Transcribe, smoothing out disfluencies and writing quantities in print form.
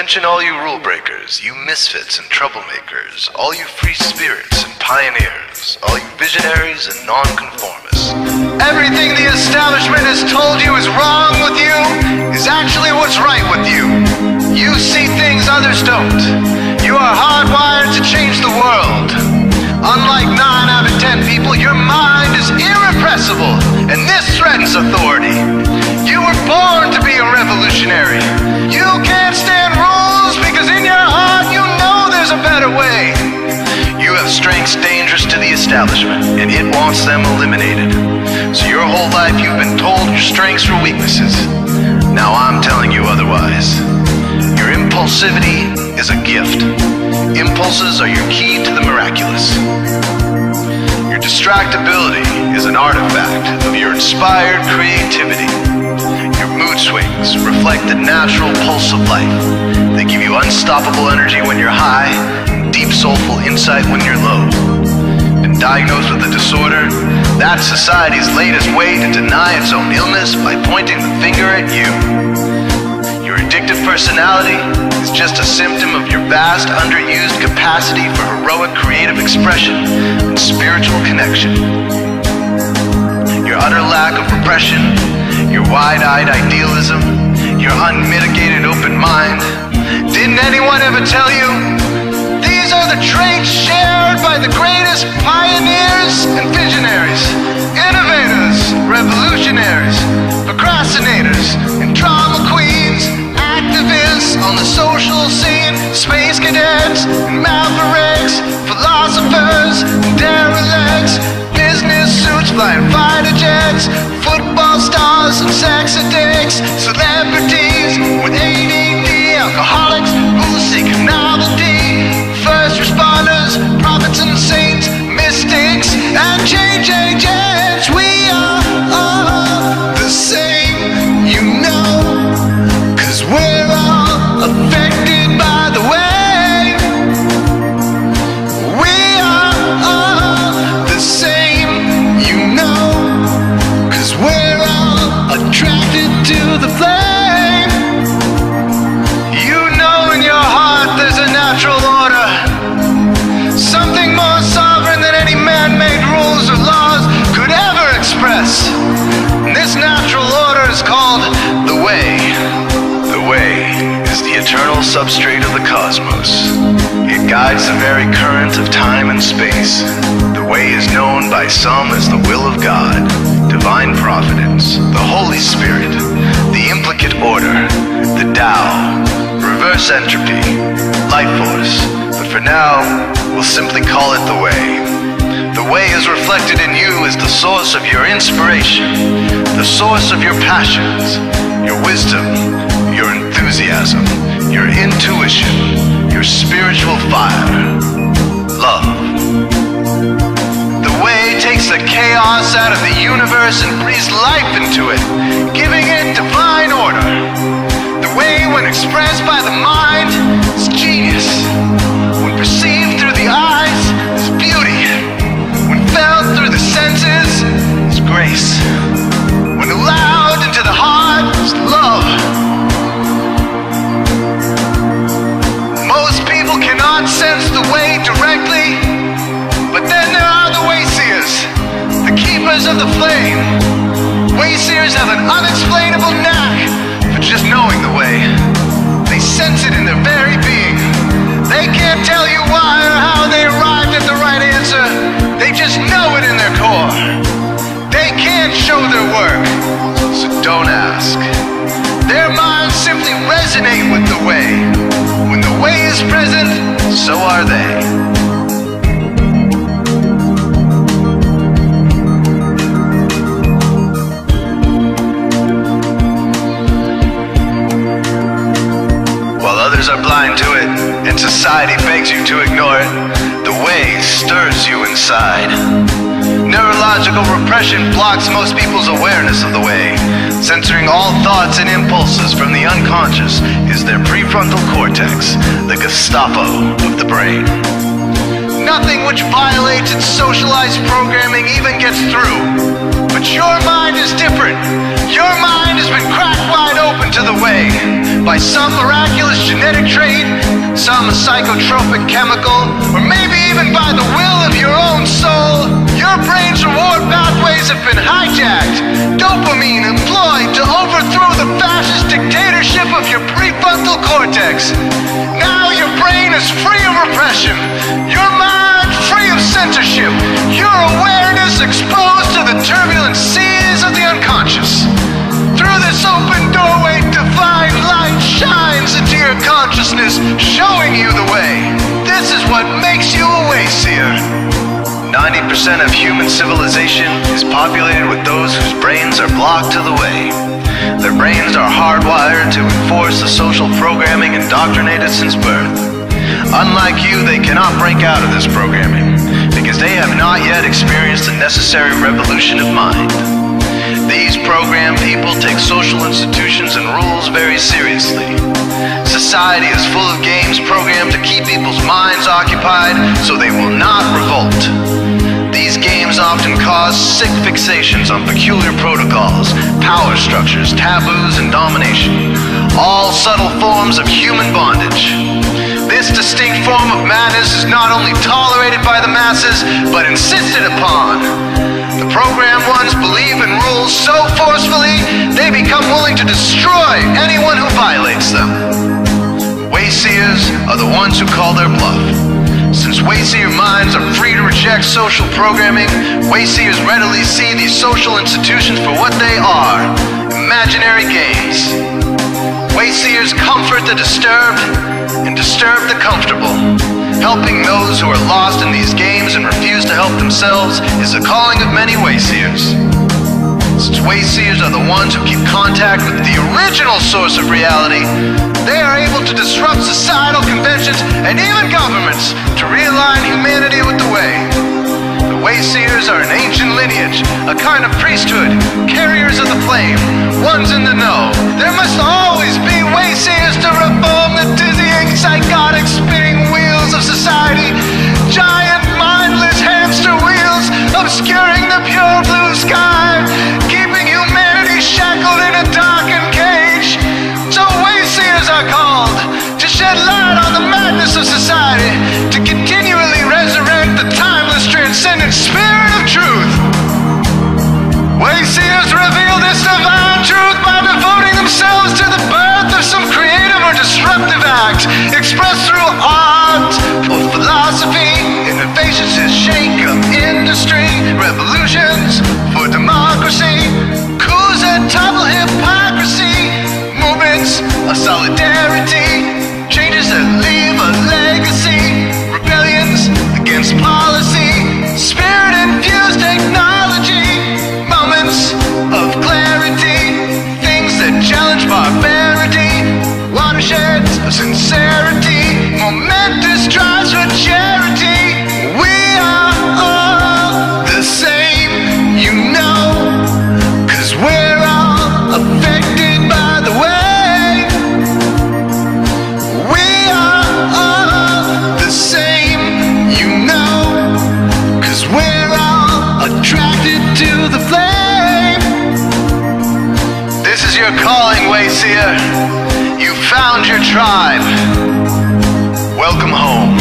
Attention all you rule breakers, you misfits and troublemakers, all you free spirits and pioneers, all you visionaries and nonconformists. Everything the establishment has told you is wrong with you is actually what's right with you. You see things others don't. You are hardwired to change the world. Unlike 9 out of 10 people, your mind is irrepressible, and this threatens authority. You were born to be a revolutionary. You can't stand rules because in your heart you know there's a better way. You have strengths dangerous to the establishment, and it wants them eliminated. So your whole life you've been told your strengths were weaknesses. Now I'm telling you otherwise. Your impulsivity is a gift. Impulses are your key to the miraculous. Your distractibility is an artifact of your inspired creativity. Your mood swings reflect the natural pulse of life. They give you unstoppable energy when you're high, and deep soulful insight when you're low. Been diagnosed with a disorder? That's society's latest way to deny its own illness by pointing the finger at you. Your addictive personality is just a symptom of your vast, underused capacity for heroic creative expression and spiritual connection. Your utter lack of repression, your wide-eyed idealism, your unmitigated open mind. Didn't anyone ever tell you? These are the traits shared by the greatest pioneers and visionaries, innovators, revolutionaries, procrastinators, and drama queens, activists on the social scene, space cadets and mavericks, philosophers and derelicts, business suits flying fighter jets, football stars and sex addicts, celebrities with ADD, alcoholics who seek novelty, first responders, prophets and saints, mystics and change agents. We are all the same, you know, 'cause we're all affected by the way. We are all the same, you know, 'cause we're all attracted to the flame. You know in your heart there's a natural order, something more sovereign than any man-made rules or laws could ever express. And this natural order is called the way. The way is the eternal substrate of the cosmos. It guides the very current of time and space. The way is known by some as the will of God, divine providence, the Holy Spirit, the implicate order, the Tao, reverse entropy, life force. But for now, we'll simply call it the way. The way is reflected in you as the source of your inspiration, the source of your passions, your wisdom, your enthusiasm, your intuition, your spiritual fire, love. The way takes the chaos out of the universe and breathes life into it, giving it divine order. The way, when expressed by the mind, is genius. When perceived through the eyes, is beauty. When felt through the senses, is grace. When allowed into the heart, is love. Most people cannot sense the way directly, but then there are the wayseers, the keepers of the flame. Wayseers have an unexplainable knack for just knowing the way. They sense it in their very being. They can't tell you why or how they arrived at the right answer. They just know it in their core. They can't show their work, so don't ask. Their minds simply resonate with the way. When the way is present, so are they. Others are blind to it, and society begs you to ignore it. The way stirs you inside. Neurological repression blocks most people's awareness of the way. Censoring all thoughts and impulses from the unconscious is their prefrontal cortex, the Gestapo of the brain. Nothing which violates its socialized programming even gets through. But your mind is different. Your mind has been cracked wide open to the way by some miraculous genetic genetic trait, some psychotropic chemical, or maybe even by the will of your own soul. Your brain's reward pathways have been hijacked, dopamine employed to overthrow the fascist dictatorship of your prefrontal cortex. Now your brain is free of repression, your mind free of censorship, your awareness exposed to the turbulent seas of the unconscious. Through this open doorway, divine light shines into your consciousness, showing you the way. This is what makes you a wayseer. 90% of human civilization is populated with those whose brains are blocked to the way. Their brains are hardwired to enforce the social programming indoctrinated since birth. Unlike you, they cannot break out of this programming, because they have not yet experienced the necessary revolution of mind. These programmed people take social institutions and rules very seriously. Society is full of games programmed to keep people's minds occupied so they will not revolt. These games often cause sick fixations on peculiar protocols, power structures, taboos, and domination, all subtle forms of human bondage. This distinct form of madness is not only tolerated by the masses, but insisted upon. The programmed ones believe in rules so forcefully, they become willing to destroy anyone who violates them. Wayseers are the ones who call their bluff. Since wayseer minds are free to reject social programming, wayseers readily see these social institutions for what they are: imaginary games. Wayseers comfort the disturbed and disturb the comfortable. Helping those who are lost in these games and refuse to help themselves is the calling of many wayseers. Since wayseers are the ones who keep contact with the original source of reality, they are able to disrupt societal conventions and even governments to realign humanity with the way. The wayseers are an ancient lineage, a kind of priesthood, carriers of the flame, ones in the know. There must always be wayseers to reform the dizzying, psychotic, spinning wheels of society. Giant, mindless hamster wheels obscuring the pure blue sky, keeping humanity shackled in a darkened cage. So wayseers are called to shed light on the madness of society, to continually resurrect the timeless, transcendent spirit of truth. Wayseers reveal this divine truth by devoting themselves to the birth of some creative or disruptive act, expressed through art or philosophy, innovations to shake up industry, revolutions for democracy, coups that topple hypocrisy, movements of solidarity, changes that leave a legacy, rebellions against policy, spirit-infused technology, moments of clarity, things that challenge barbarity, watersheds of sincerity, momentous drives for charity. We are all the same, you know, 'cause we're all affected by the way. We are all the same, you know, 'cause we're all attracted to the flame. This is your calling, wayseer. You found your tribe. Welcome home.